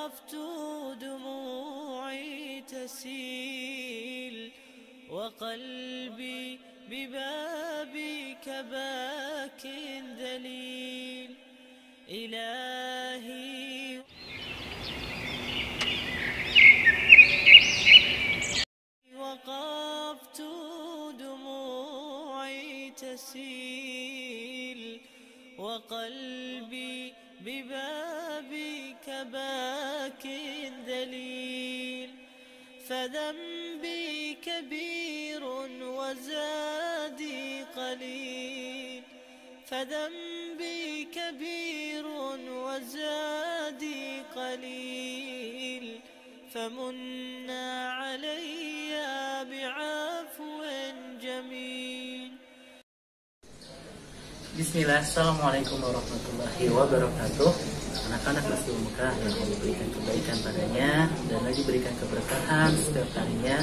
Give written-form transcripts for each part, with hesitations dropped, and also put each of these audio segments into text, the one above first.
وقفت دموعي تسيل وقلبي ببابك باك ذليل إلهي وقفت دموعي تسيل وقلبي ببابك باك ذليل فذنبي كبير وزادي قليل فذنبي كبير وزادي قليل فمن علي بعفو جميل. Bismillah, Assalamualaikum warahmatullahi wabarakatuh. Anak-anak kelas 2 Mekah yang Allah berikan kebaikan padanya dan lagi berikan keberkahan setiap harinya.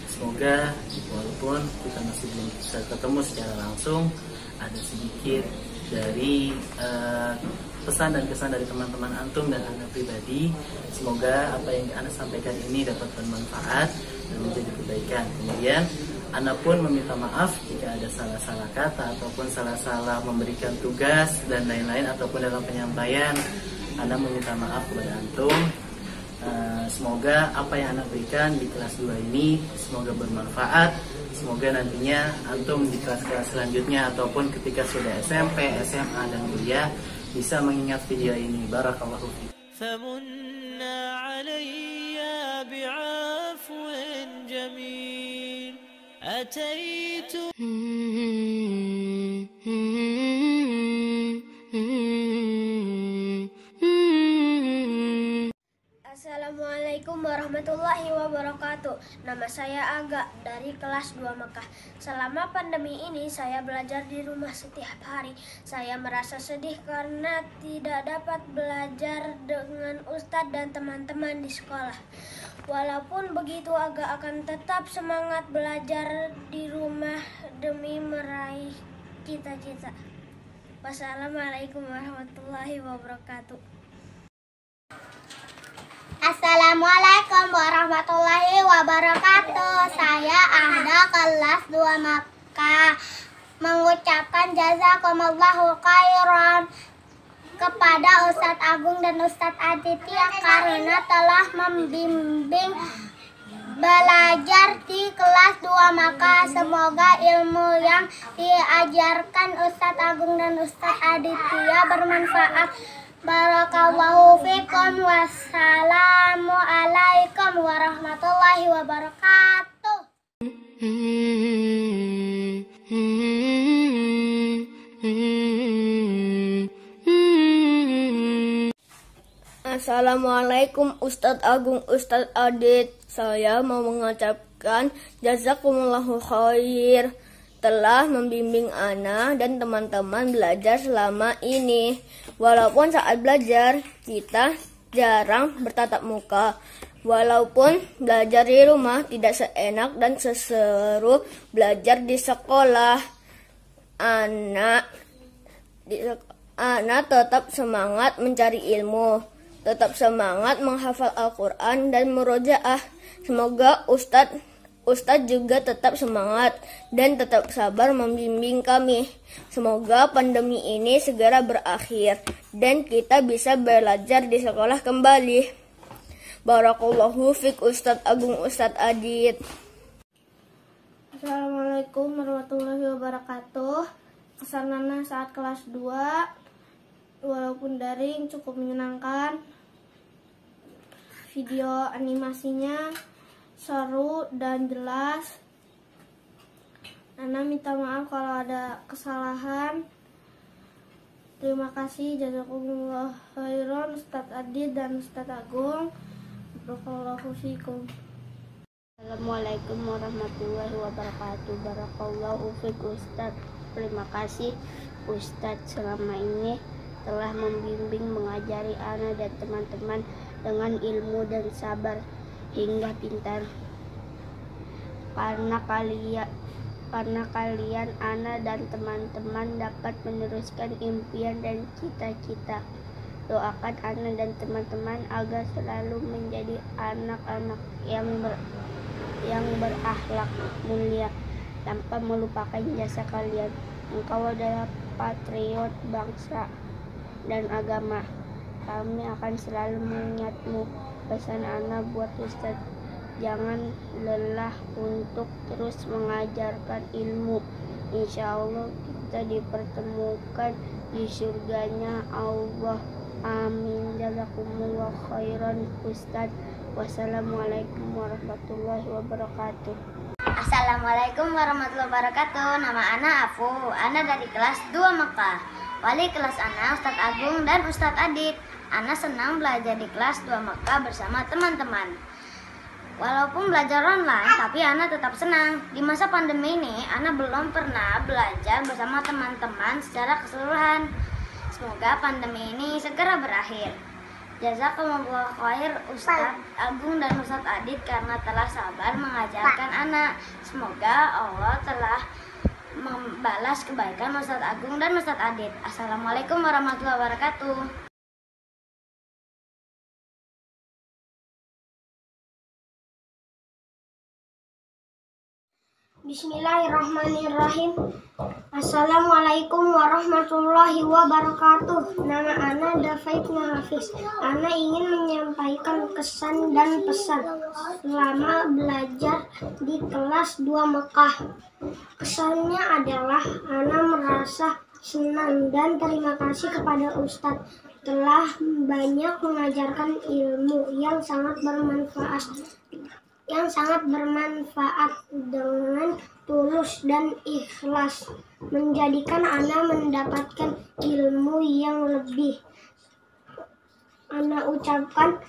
Semoga walaupun kita masih belum bisa ketemu secara langsung, ada sedikit dari pesan dan kesan dari teman-teman antum dan anda pribadi. Semoga apa yang anda sampaikan ini dapat bermanfaat dan menjadi kebaikan. Kemudian anda pun meminta maaf jika ada salah-salah kata ataupun salah-salah memberikan tugas dan lain-lain ataupun dalam penyampaian. Anda meminta maaf kepada antum. Semoga apa yang anda berikan di kelas 2 ini semoga bermanfaat. Semoga nantinya antum di kelas-kelas selanjutnya ataupun ketika sudah SMP, SMA dan kuliah bisa mengingat video ini. Barakallahu fiik. فمنا علي بعفو جميل أتيت. Assalamualaikum warahmatullahi wabarakatuh. Nama saya Aga dari kelas 2 Mekah. Selama pandemi ini saya belajar di rumah setiap hari. Saya merasa sedih karena tidak dapat belajar dengan ustadz dan teman-teman di sekolah. Walaupun begitu, Aga akan tetap semangat belajar di rumah demi meraih cita-cita. Wassalamualaikum warahmatullahi wabarakatuh. Assalamualaikum warahmatullahi wabarakatuh. Saya Ahda kelas 2 Makkah mengucapkan jazakumullahu khairan kepada Ustadz Agung dan Ustadz Aditya karena telah membimbing belajar di kelas 2 Makkah. Semoga ilmu yang diajarkan Ustadz Agung dan Ustadz Aditya bermanfaat. Barakallahu fikum. Wassalamualaikum warahmatullahi wabarakatuh. Assalamualaikum Ustadz Agung, Ustadz Adit. Saya mau mengucapkan jazakumullahu khair telah membimbing ana dan teman-teman belajar selama ini. Walaupun saat belajar kita jarang bertatap muka, walaupun belajar di rumah tidak seenak dan seseru belajar di sekolah, anak tetap semangat mencari ilmu, tetap semangat menghafal Al-Quran dan murojaah. Semoga Ustadz juga tetap semangat dan tetap sabar membimbing kami. Semoga pandemi ini segera berakhir dan kita bisa belajar di sekolah kembali. Barakallahu fiik Ustadz Agung, Ustadz Adit. Assalamualaikum warahmatullahi wabarakatuh. Kesan Nana saat kelas 2, walaupun daring cukup menyenangkan. Video animasinya seru dan jelas. Nana minta maaf kalau ada kesalahan. Terima kasih, jazakumullah khairan Ustadz Adit dan Ustadz Agung. Barakallahu fikum. Assalamualaikum warahmatullahi wabarakatuh. Barakallahu fiik Ustadz. Terima kasih Ustadz selama ini telah membimbing, mengajari ana dan teman-teman dengan ilmu dan sabar hingga pintar. Karena kalian ana dan teman-teman dapat meneruskan impian dan cita-cita. Doakan Ana dan teman-teman agar selalu menjadi anak-anak yang berakhlak mulia tanpa melupakan jasa kalian. Engkau adalah patriot bangsa dan agama. Kami akan selalu mengingatmu. Pesan Ana buat Ustadz, jangan lelah untuk terus mengajarkan ilmu. Insya Allah kita dipertemukan di surganya Allah. Amin. Jazakumullah khairan Ustadz. Wassalamualaikum warahmatullahi wabarakatuh. Assalamualaikum warahmatullahi wabarakatuh. Nama Ana Afu. Ana dari kelas 2 Mekah. Wali kelas Ana Ustadz Agung dan Ustadz Adit. Ana senang belajar di kelas 2 Mekah bersama teman-teman. Walaupun belajar online, tapi Ana tetap senang. Di masa pandemi ini, Ana belum pernah belajar bersama teman-teman secara keseluruhan. Semoga pandemi ini segera berakhir. Jazakumullah khair Ustadz Agung dan Ustadz Adit karena telah sabar mengajarkan Ana. Semoga Allah telah membalas kebaikan Ustadz Agung dan Ustadz Adit. Assalamualaikum warahmatullahi wabarakatuh. Bismillahirrahmanirrahim. Assalamualaikum warahmatullahi wabarakatuh. Nama Ana Dafaitna Hafiz. Ana ingin menyampaikan kesan dan pesan selama belajar di kelas 2 Mekah. Kesannya adalah Ana merasa senang dan terima kasih kepada Ustadz telah banyak mengajarkan ilmu yang sangat bermanfaat dengan tulus dan ikhlas, menjadikan Ana mendapatkan ilmu yang lebih. Ana ucapkan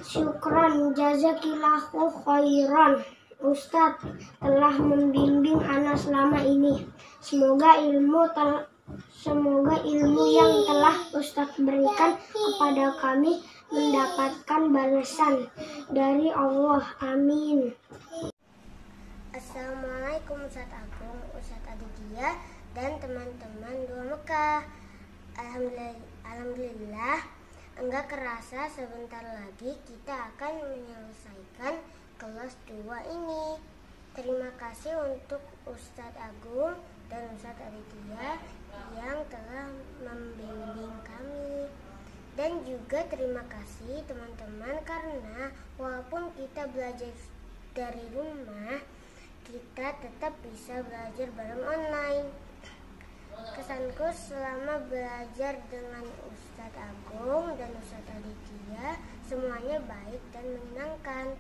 syukran jazakillahu khairan Ustadz telah membimbing Ana selama ini. Semoga ilmu yang telah Ustadz berikan kepada kami mendapatkan balasan dari Allah. Amin. Assalamualaikum Ustadz Agung, Ustadz Aditya, dan teman-teman 2 Mekah. Alhamdulillah, enggak kerasa sebentar lagi kita akan menyelesaikan kelas 2 ini. Terima kasih untuk Ustadz Agung dan Ustadz Aditya yang telah membimbing kami. Dan juga terima kasih teman-teman karena walaupun kita belajar dari rumah, kita tetap bisa belajar bareng online. Kesanku selama belajar dengan Ustadz Agung dan Ustadz Aditya, semuanya baik dan menyenangkan.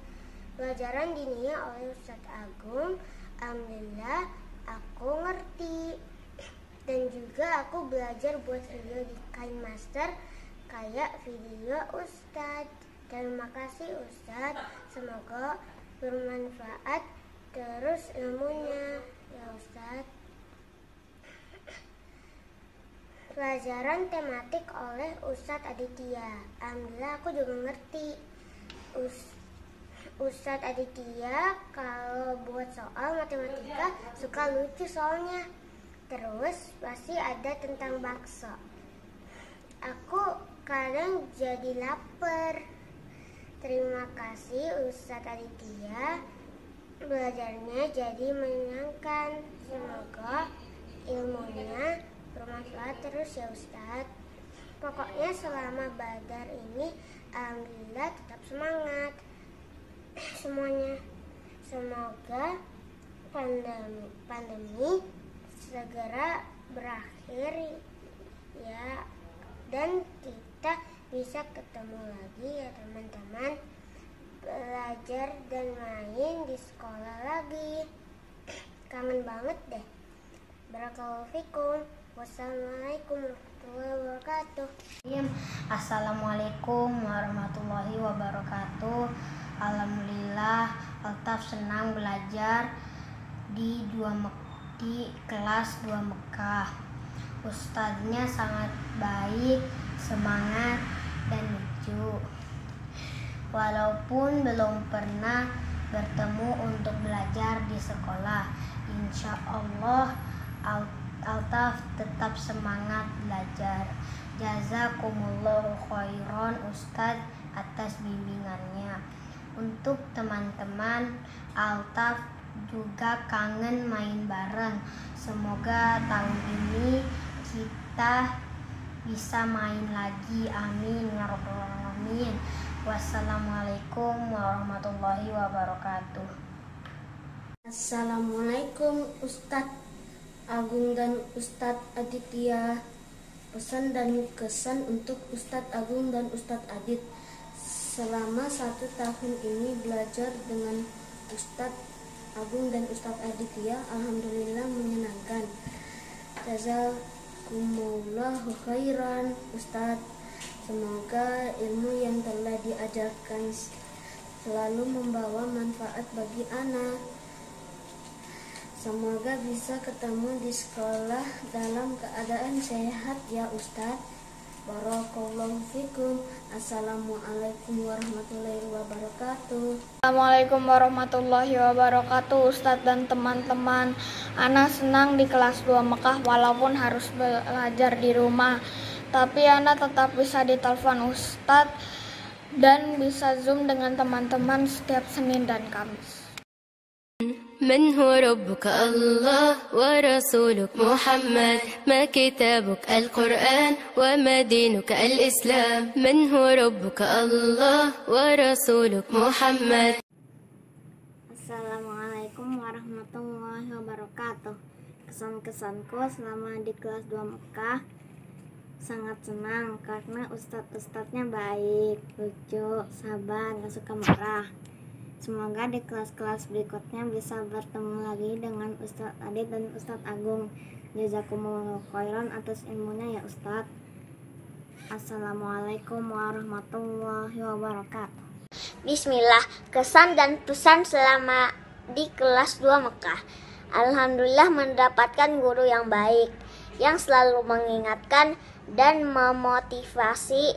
Pelajaran diniyah oleh Ustadz Agung, alhamdulillah aku ngerti. Dan juga aku belajar buat video di KineMaster kayak video Ustadz. Terima kasih Ustadz, semoga bermanfaat terus ilmunya ya Ustadz. Pelajaran tematik oleh Ustadz Aditya, alhamdulillah aku juga ngerti. Ustadz Aditya kalau buat soal matematika suka lucu soalnya. Terus pasti ada tentang bakso. Aku kadang jadi lapar. Terima kasih Ustadz Aditya, belajarnya jadi menyenangkan. Semoga ilmunya bermanfaat terus ya Ustadz. Pokoknya selama belajar ini alhamdulillah tetap semangat semuanya. Semoga pandemi segera berakhir ya, dan kita bisa ketemu lagi ya teman-teman, belajar dan main di sekolah lagi. Kangen banget deh. Barakallahu fikum. Wassalamualaikum warahmatullahi wabarakatuh. Assalamualaikum warahmatullahi wabarakatuh. Alhamdulillah, Altaf senang belajar di kelas 2 Mekah. Ustadznya sangat baik, semangat, dan lucu. Walaupun belum pernah bertemu untuk belajar di sekolah, insya Allah Altaf tetap semangat belajar. Jazakumullahu khairan Ustadz atas bimbingannya. Untuk teman-teman Altaf juga kangen main bareng. Semoga tahun ini kita bisa main lagi. Amin ya rabbal alamin. Wassalamualaikum warahmatullahi wabarakatuh. Assalamualaikum Ustadz Agung dan Ustadz Aditya. Pesan dan kesan untuk Ustadz Agung dan Ustadz Adit. Selama 1 tahun ini belajar dengan Ustadz Agung dan Ustadz Aditya, alhamdulillah menyenangkan. Jazakumullahu khairan Ustadz. Semoga ilmu yang telah diajarkan selalu membawa manfaat bagi anak. Semoga bisa ketemu di sekolah dalam keadaan sehat ya Ustadz. Barakallahu fikum. Assalamualaikum warahmatullahi wabarakatuh. Assalamualaikum warahmatullahi wabarakatuh. Ustadz dan teman-teman, Ana senang di kelas 2 Mekah walaupun harus belajar di rumah. Tapi Ana tetap bisa ditelepon Ustadz dan bisa Zoom dengan teman-teman setiap Senin dan Kamis. من هو ربك الله ورسولك محمد ما كتابك القرآن وما دينك الإسلام من هو ربك الله ورسولك محمد. Assalamualaikum warahmatullahi wabarakatuh. Kesan-kesanku selama di kelas 2 Mekah sangat senang karena ustadz-ustadznya baik, lucu, sabar, gak suka marah. Semoga di kelas-kelas berikutnya bisa bertemu lagi dengan Ustadz Adit dan Ustadz Agung. Jazakumullahu khairan atas ilmunya ya Ustadz. Assalamualaikum warahmatullahi wabarakatuh. Bismillah, kesan dan pesan selama di kelas 2 Mekah. Alhamdulillah mendapatkan guru yang baik, yang selalu mengingatkan dan memotivasi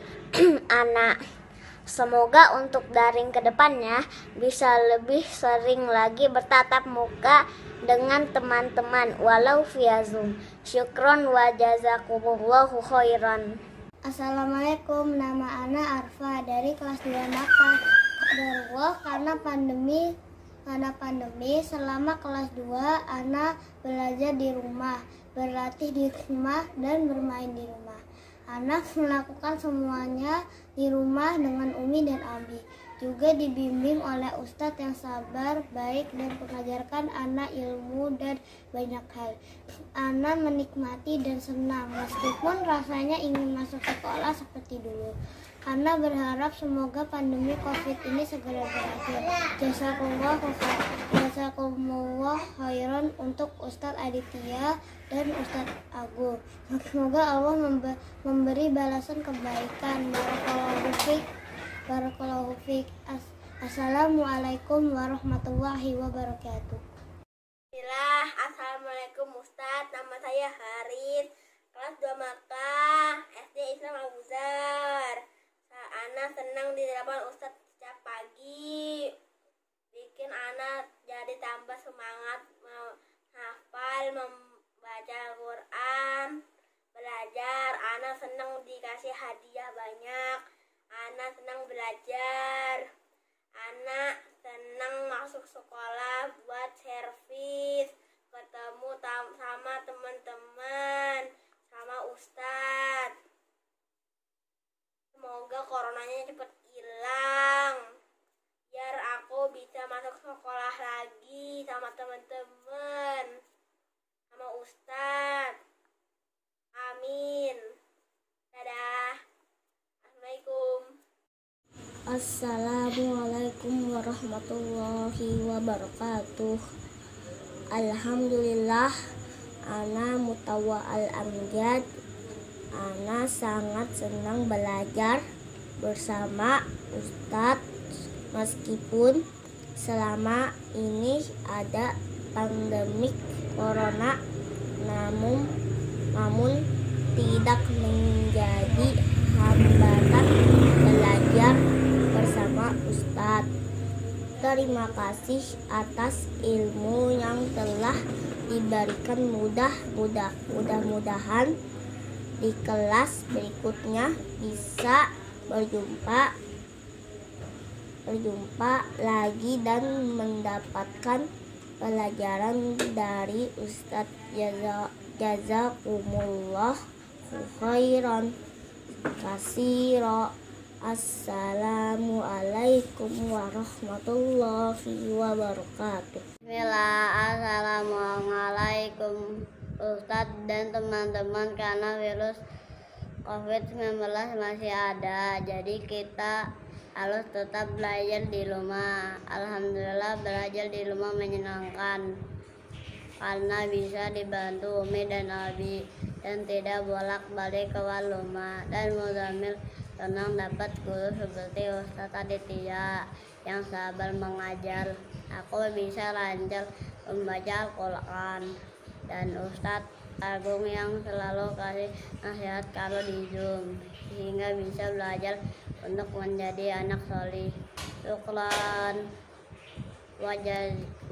anak. Semoga untuk daring ke depannya bisa lebih sering lagi bertatap muka dengan teman-teman walau via Zoom. Syukron wa jazakumullahu khairan. Assalamualaikum, nama Ana Arfa dari kelas 2 Mekah. Darullah karena pandemi selama kelas 2 Ana belajar di rumah, berlatih di rumah dan bermain di rumah. Anak melakukan semuanya di rumah dengan Umi dan Abi. Juga dibimbing oleh Ustadz yang sabar, baik dan mengajarkan anak ilmu dan banyak hal. Anak menikmati dan senang meskipun rasanya ingin masuk sekolah seperti dulu. Ana berharap semoga pandemi COVID ini segera berakhir. Jazakumullah khairan untuk Ustadz Aditya dan Ustadz Agung. Semoga Allah memberi balasan kebaikan. Barakallahu fiik. Assalamualaikum warahmatullahi wabarakatuh. Assalamualaikum Ustadz, nama saya Haris, kelas 2 Mekah, SD Islam Al-Buzar. Ana senang di hadapan Ustadz setiap pagi, bikin Ana jadi tambah semangat menghafal, membaca Quran, belajar. Ana senang dikasih hadiah banyak. Ana senang belajar. Ana senang masuk sekolah buat servis, ketemu sama teman-teman, sama Ustadz. Semoga coronanya cepat hilang, biar aku bisa masuk sekolah lagi sama teman-teman, sama Ustadz. Amin. Dadah. Assalamualaikum. Assalamualaikum warahmatullahi wabarakatuh. Alhamdulillah, ana mutawa al-amjad. Ana sangat senang belajar bersama Ustadz meskipun selama ini ada pandemik corona, namun tidak menjadi hambatan belajar bersama Ustadz. Terima kasih atas ilmu yang telah diberikan. Mudah-mudahan di kelas berikutnya bisa berjumpa lagi dan mendapatkan pelajaran dari Ustadz. Jazakumullah khairan kasiro. Assalamualaikum warahmatullahi wabarakatuh. Assalamualaikum Ustadz dan teman-teman. Karena virus COVID-19 masih ada, jadi kita harus tetap belajar di rumah. Alhamdulillah belajar di rumah menyenangkan karena bisa dibantu Umi dan Abi dan tidak bolak-balik keluar rumah. Dan Muzamil senang dapat guru seperti Ustadz Aditya yang sabar mengajar. Aku bisa lancar membaca Al-Quran dan Ustadz Agung yang selalu kasih nasihat kalau di Zoom, sehingga bisa belajar untuk menjadi anak solih. Syukran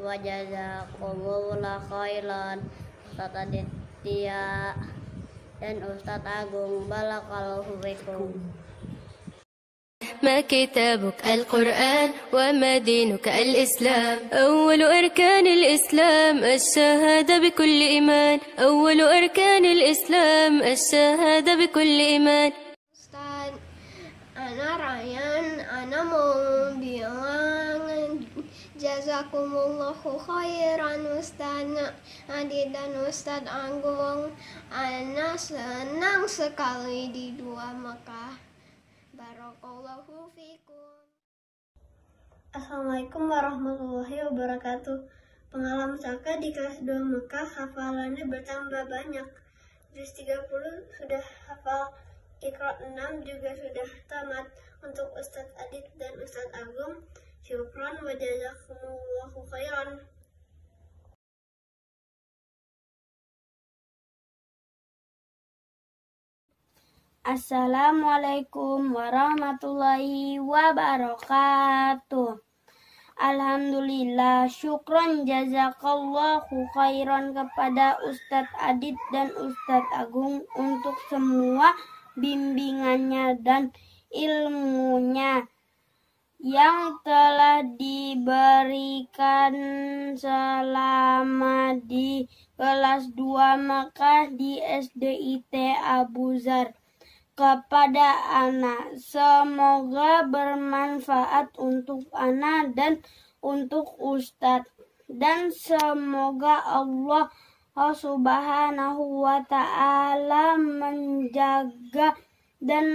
wajazakumullah khairan Ustadz Aditya dan Ustadz Agung. Barakallahu fikum. ما كتابك القرآن وما دينك الإسلام أول أركان الإسلام الشهادة بكل إيمان أول أركان الإسلام الشهادة بكل إيمان. Ustaz, Ana Ryan, Ana mau bilang jazakumullahu khairan Ustaz Adi dan Ustaz Agung. Ana senang sekali di Dua Mekah. Barakallahu fikum. Assalamualaikum warahmatullahi wabarakatuh. Pengalaman Saka di kelas 2 Mekah, hafalannya bertambah banyak. Juz 30 sudah hafal, Iqra 6 juga sudah tamat. Untuk Ustadz Adit dan Ustadz Agung, syukran wa jazakumullahu khairan. Assalamualaikum warahmatullahi wabarakatuh. Alhamdulillah, syukron jazakallahu khairan kepada Ustadz Adit dan Ustadz Agung untuk semua bimbingannya dan ilmunya yang telah diberikan selama di kelas 2 Mekah di SDIT Abu Zar kepada anak. Semoga bermanfaat untuk anak dan untuk Ustadz, dan semoga Allah Subhanahu wa ta'ala menjaga dan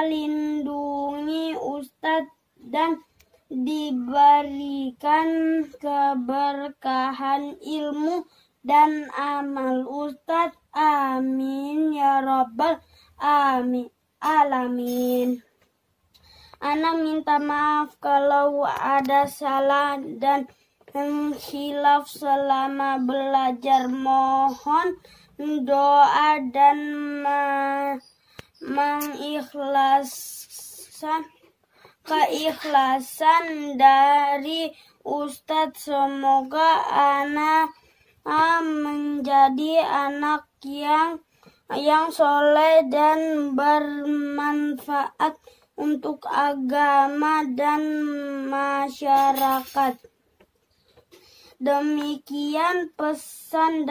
melindungi Ustadz dan diberikan keberkahan ilmu dan amal Ustadz. Amin ya rabbal alamin. Ana minta maaf kalau ada salah dan khilaf selama belajar. Mohon doa dan keikhlasan dari Ustadz. Semoga anak menjadi anak yang soleh dan bermanfaat untuk agama dan masyarakat. Demikian pesan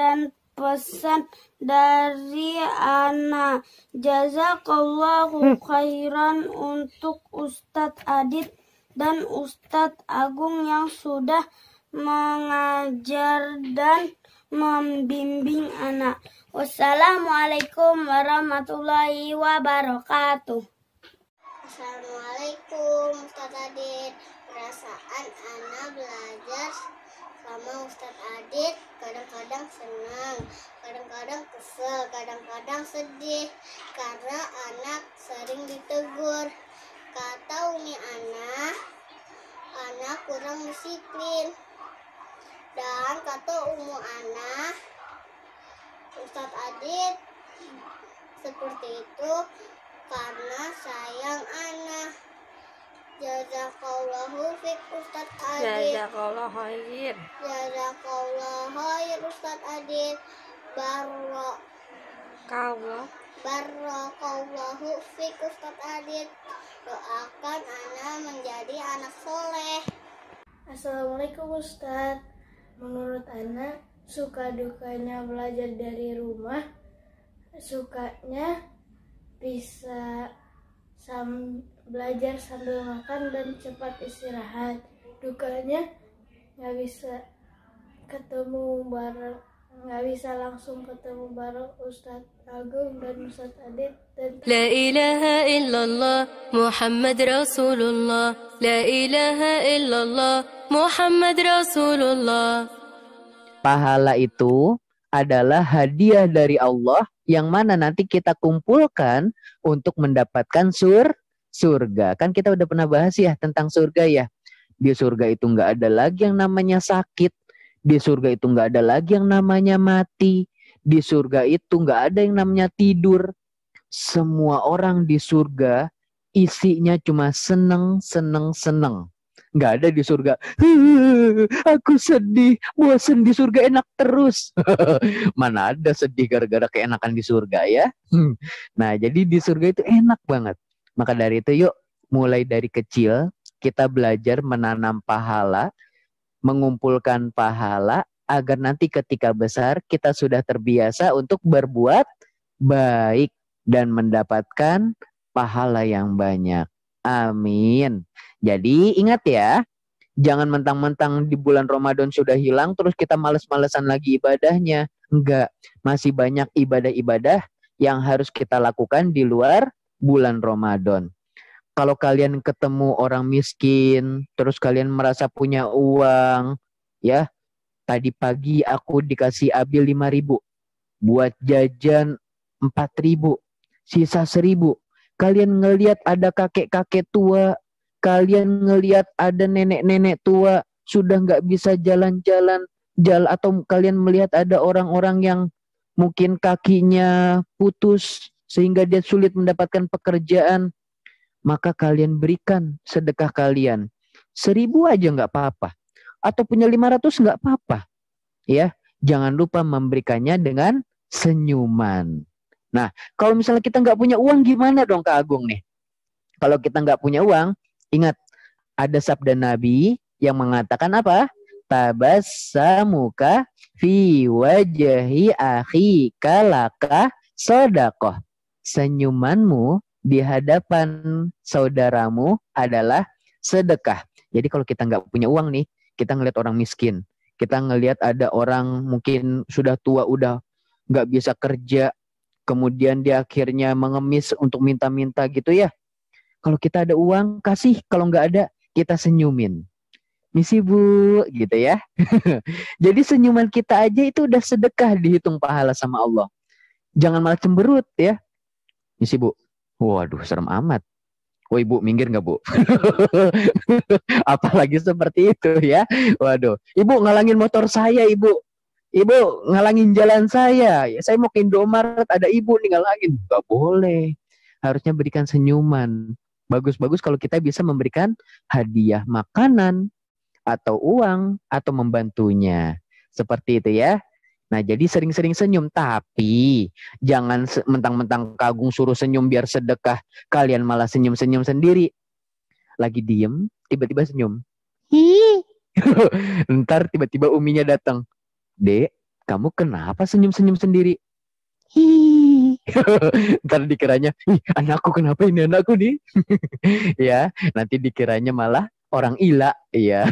dari Ana. Jazakallahu khairan untuk Ustadz Adit dan Ustadz Agung yang sudah mengajar dan membimbing anak. Wassalamualaikum warahmatullahi wabarakatuh. Assalamualaikum Ustadz Adit. Perasaan Ana belajar sama Ustadz Adit kadang-kadang senang, kadang-kadang kesel, kadang-kadang sedih karena anak sering ditegur. Kata Umi Ana kurang disiplin. Dan kata Umu Ana, Ustadz Adit seperti itu karena sayang Ana. Jazakallahu fiik Ustadz Adil. Jazakallah khair. Jazakallahu khair Ustadz Adil. Barakallahu fiik Ustadz Adil. Doakan Ana menjadi anak soleh. Assalamualaikum Ustadz. Menurut Ana, suka dukanya belajar dari rumah, sukanya bisa belajar sambil makan dan cepat istirahat. Dukanya nggak bisa langsung ketemu bareng Ustadz Agung dan Ustadz Adit dan لا إله إلا الله محمد رسول الله لا إله إلا الله محمد رسول الله. Pahala itu adalah hadiah dari Allah yang mana nanti kita kumpulkan untuk mendapatkan surga. Kan kita udah pernah bahas ya tentang surga ya. Di surga itu nggak ada lagi yang namanya sakit. Di surga itu nggak ada lagi yang namanya mati. Di surga itu nggak ada yang namanya tidur. Semua orang di surga isinya cuma seneng. Nggak ada di surga. Aku sedih, bosan di surga enak terus. Mana ada sedih gara-gara keenakan di surga ya. Nah jadi di surga itu enak banget. Maka dari itu yuk mulai dari kecil kita belajar menanam pahala, mengumpulkan pahala agar nanti ketika besar kita sudah terbiasa untuk berbuat baik dan mendapatkan pahala yang banyak. Amin. Jadi ingat ya, jangan mentang-mentang di bulan Ramadan sudah hilang terus kita males-malesan lagi ibadahnya. Enggak, masih banyak ibadah-ibadah yang harus kita lakukan di luar bulan Ramadan. Kalau kalian ketemu orang miskin, terus kalian merasa punya uang, ya, tadi pagi aku dikasih abil 5.000, buat jajan 4.000, sisa 1.000. Kalian ngelihat ada kakek-kakek tua, kalian ngelihat ada nenek-nenek tua, sudah nggak bisa jalan-jalan, atau kalian melihat ada orang-orang yang mungkin kakinya putus, sehingga dia sulit mendapatkan pekerjaan, maka kalian berikan sedekah kalian. 1.000 aja nggak apa-apa. Atau punya 500 nggak apa-apa. Ya, jangan lupa memberikannya dengan senyuman. Nah, kalau misalnya kita nggak punya uang gimana dong Kak Agung nih? Kalau kita nggak punya uang, ingat ada sabda Nabi yang mengatakan apa? Tabassamuka fi wajhi akhika laka shadaqah. Senyumanmu di hadapan saudaramu adalah sedekah. Jadi kalau kita nggak punya uang nih, kita ngelihat orang miskin, kita ngelihat ada orang mungkin sudah tua, udah nggak bisa kerja, kemudian dia akhirnya mengemis untuk minta-minta gitu ya. Kalau kita ada uang, kasih. Kalau nggak ada, kita senyumin. Misi Bu, gitu ya. Jadi senyuman kita aja itu udah sedekah, dihitung pahala sama Allah. Jangan malah cemberut ya. Misi Bu, waduh serem amat. Woi Bu, minggir nggak Bu? Apalagi seperti itu ya. Waduh, Ibu ngalangin motor saya Ibu. Ibu ngalangin jalan saya. Ya, saya mau ke Indomaret, ada ibu nih ngalangin. Gak boleh. Harusnya berikan senyuman. Bagus-bagus kalau kita bisa memberikan hadiah makanan atau uang atau membantunya. Seperti itu ya. Nah jadi sering-sering senyum. Tapi jangan mentang-mentang Kak suruh senyum biar sedekah, kalian malah senyum-senyum sendiri. Lagi diem, tiba-tiba senyum. Hi. Ntar tiba-tiba uminya datang. Dek, kamu kenapa senyum-senyum sendiri? Hi. Ntar dikiranya, anakku kenapa ini anakku nih? Ya, nanti dikiranya malah orang ila. Iya,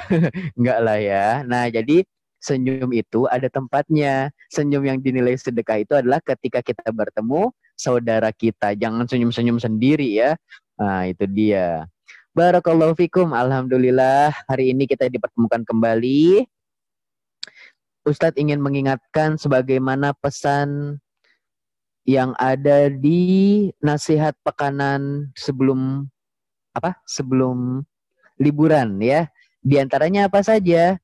enggak lah ya. Nah, jadi senyum itu ada tempatnya. Senyum yang dinilai sedekah itu adalah ketika kita bertemu saudara kita. Jangan senyum-senyum sendiri ya. Nah, itu dia. Barakallahu fikum. Alhamdulillah, hari ini kita dipertemukan kembali. Ustadz ingin mengingatkan sebagaimana pesan yang ada di nasihat pekanan sebelum liburan ya. Di antaranya apa saja?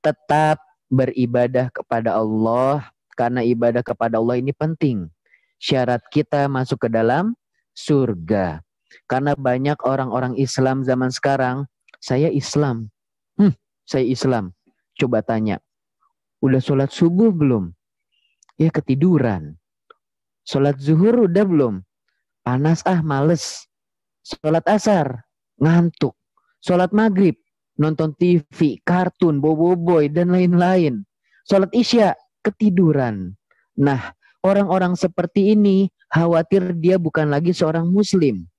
Tetap beribadah kepada Allah, karena ibadah kepada Allah ini penting. Syarat kita masuk ke dalam surga. Karena banyak orang-orang Islam zaman sekarang, saya Islam. Saya Islam. Coba tanya, udah sholat subuh belum? Ya ketiduran. Sholat zuhur udah belum? Panas males. Sholat asar, ngantuk. Sholat maghrib, nonton TV, kartun, boboiboy, dan lain-lain. Sholat isya, ketiduran. Nah, orang-orang seperti ini khawatir dia bukan lagi seorang muslim.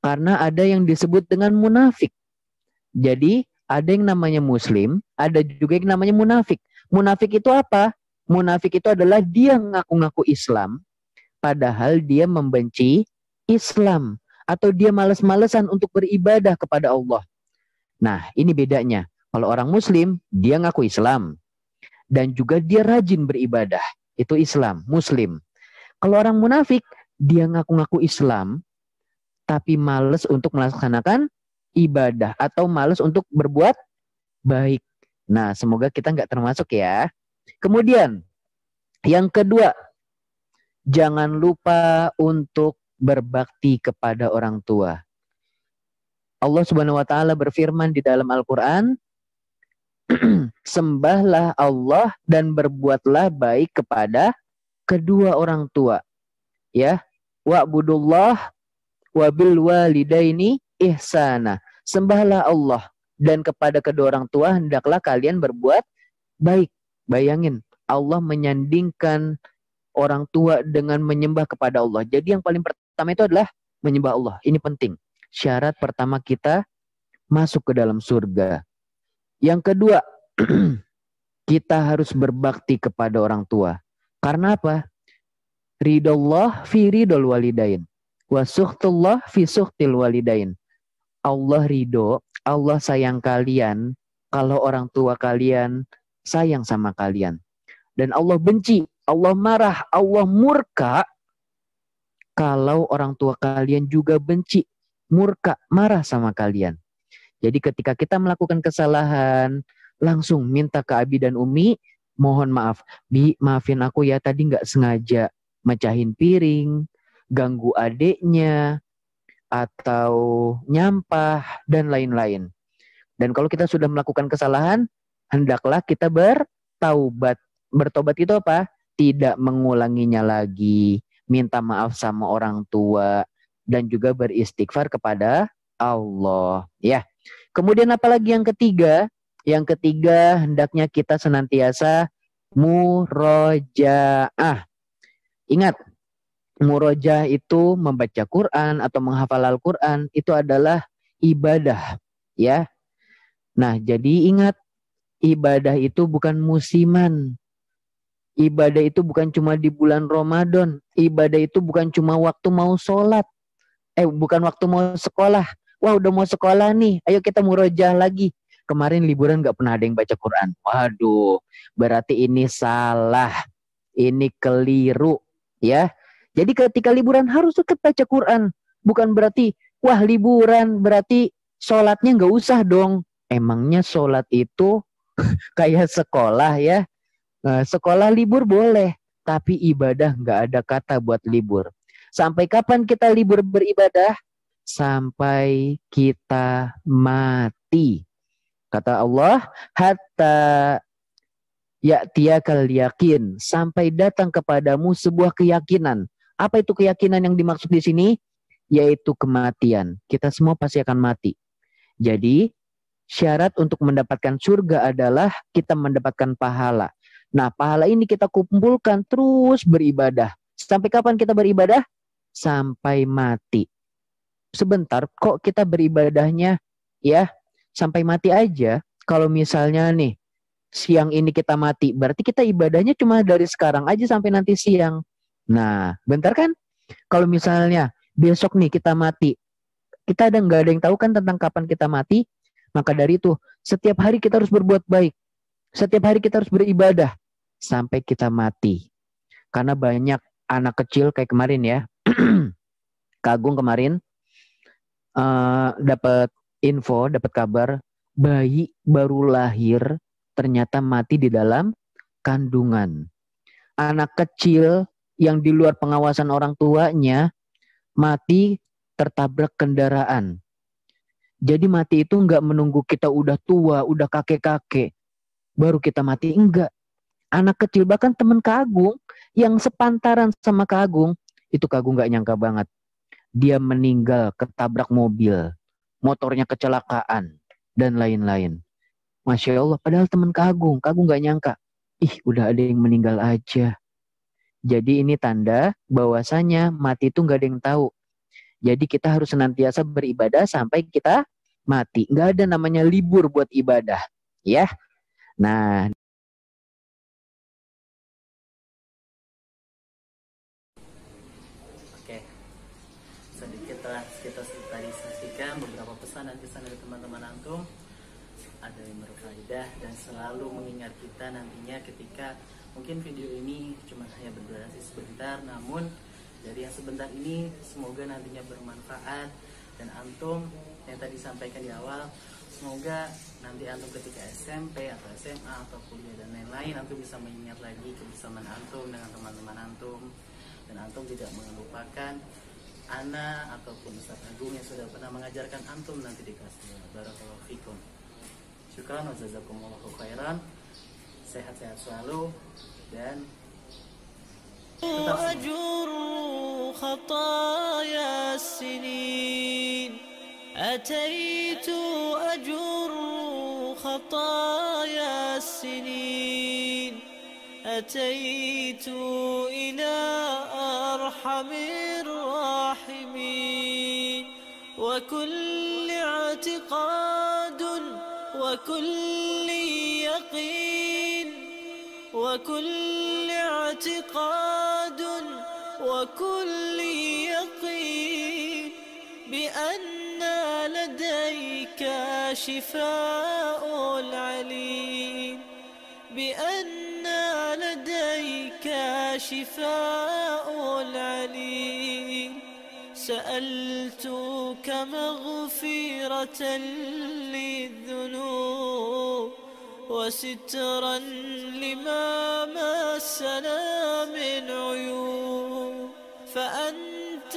Karena ada yang disebut dengan munafik. Jadi, ada yang namanya muslim, ada juga yang namanya munafik. Munafik itu apa? Munafik itu adalah dia ngaku-ngaku Islam, padahal dia membenci Islam. Atau dia malas-malesan untuk beribadah kepada Allah. Nah, ini bedanya. Kalau orang muslim, dia ngaku Islam. Dan juga dia rajin beribadah. Itu Islam, muslim. Kalau orang munafik, dia ngaku-ngaku Islam, tapi malas untuk melaksanakan ibadah. Atau malas untuk berbuat baik. Nah, semoga kita nggak termasuk ya. Kemudian, yang kedua, jangan lupa untuk berbakti kepada orang tua. Allah Subhanahu wa taala berfirman di dalam Al-Qur'an, sembahlah Allah dan berbuatlah baik kepada kedua orang tua. Ya, wa'budullah wa bil walidaini ihsana. Sembahlah Allah dan kepada kedua orang tua hendaklah kalian berbuat baik. Bayangin, Allah menyandingkan orang tua dengan menyembah kepada Allah. Jadi yang paling pertama itu adalah menyembah Allah. Ini penting. Syarat pertama kita masuk ke dalam surga. Yang kedua, kita harus berbakti kepada orang tua. Karena apa? Ridallah fi ridol walidain. Wa suhtullah fi suhtil walidain. Allah ridho, Allah sayang kalian kalau orang tua kalian sayang sama kalian. Dan Allah benci, Allah marah, Allah murka kalau orang tua kalian juga benci, murka, marah sama kalian. Jadi ketika kita melakukan kesalahan, langsung minta ke Abi dan Umi, mohon maaf. Bi, maafin aku ya, tadi nggak sengaja mecahin piring, ganggu adeknya, atau nyampah, dan lain-lain. Dan kalau kita sudah melakukan kesalahan, hendaklah kita bertaubat. Bertobat itu apa? Tidak mengulanginya lagi, minta maaf sama orang tua, dan juga beristighfar kepada Allah. Ya. Kemudian apalagi yang ketiga? Yang ketiga, hendaknya kita senantiasa murojaah. Ingat, murojaah itu membaca Quran atau menghafal Al-Quran, itu adalah ibadah. Ya. Nah, jadi ingat, ibadah itu bukan musiman. Ibadah itu bukan cuma di bulan Ramadan. Ibadah itu bukan cuma waktu mau sholat. Bukan waktu mau sekolah. Wah, udah mau sekolah nih, ayo kita murojaah lagi. Kemarin liburan gak pernah ada yang baca Quran. Waduh, berarti ini salah. Ini keliru. Ya. Jadi ketika liburan harus tetap baca Quran. Bukan berarti, wah liburan berarti sholatnya gak usah dong. Emangnya sholat itu kayak sekolah ya? Sekolah libur boleh, tapi ibadah nggak ada kata buat libur. Sampai kapan kita libur beribadah? Sampai kita mati. Kata Allah, hatta ya'tiyakal yakin, sampai datang kepadamu sebuah keyakinan. Apa itu keyakinan yang dimaksud di sini? Yaitu kematian. Kita semua pasti akan mati. Jadi, syarat untuk mendapatkan surga adalah kita mendapatkan pahala. Nah, pahala ini kita kumpulkan terus beribadah. Sampai kapan kita beribadah? Sampai mati. Sebentar, kok kita beribadahnya ya sampai mati aja? Kalau misalnya nih, siang ini kita mati, berarti kita ibadahnya cuma dari sekarang aja sampai nanti siang. Nah, bentar kan? Kalau misalnya besok nih kita mati, kita nggak ada yang tahu kan tentang kapan kita mati. Maka dari itu, setiap hari kita harus berbuat baik. Setiap hari kita harus beribadah sampai kita mati. Karena banyak anak kecil kayak kemarin ya. Kagung kemarin dapat info, dapat kabar bayi baru lahir ternyata mati di dalam kandungan. Anak kecil yang di luar pengawasan orang tuanya mati tertabrak kendaraan. Jadi mati itu nggak menunggu kita udah tua, udah kakek-kakek, baru kita mati. Enggak. Anak kecil, bahkan teman Kak Agung, yang sepantaran sama Kak Agung, itu Kak Agung nggak nyangka banget. Dia meninggal ketabrak mobil, motornya kecelakaan, dan lain-lain. Masya Allah, padahal teman Kak Agung nggak nyangka. Ih, udah ada yang meninggal aja. Jadi ini tanda bahwasanya mati itu nggak ada yang tahu. Jadi kita harus senantiasa beribadah sampai kita mati. Nggak ada namanya libur buat ibadah. Ya. Nah, Oke, sedikit telah kita tadi saksikan beberapa pesan dan kesan dari teman-teman antum. Ada yang berfaedah dan selalu mengingat kita nantinya ketika mungkin video ini cuma hanya berdurasi sebentar, namun dari yang sebentar ini semoga nantinya bermanfaat. Dan antum yang tadi sampaikan di awal, semoga nanti antum ketika SMP atau SMA atau kuliah dan lain-lain, antum bisa mengingat lagi kebersamaan antum dengan teman-teman antum, dan antum tidak melupakan ana ataupun Ustaz Agung yang sudah pernah mengajarkan antum nanti di kelas 2. Barakallahu fikum. Syukran wa jazakumullahu khairan. Sehat-sehat selalu dan أجر خطايا السنين أتيت أجر خطايا السنين أتيت إلى أرحم الراحمين وكل اعتقاد وكل يقين وكل اعتقاد وكل يقين بأن لديك شفاء العليم بأن لديك شفاء العليم سألتك مغفرة للذنوب وسترا لما مسنا من عيوب فأنت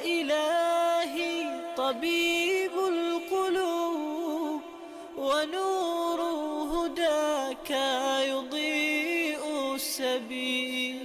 إلهي طبيب القلوب ونور هداك يضيء السبيل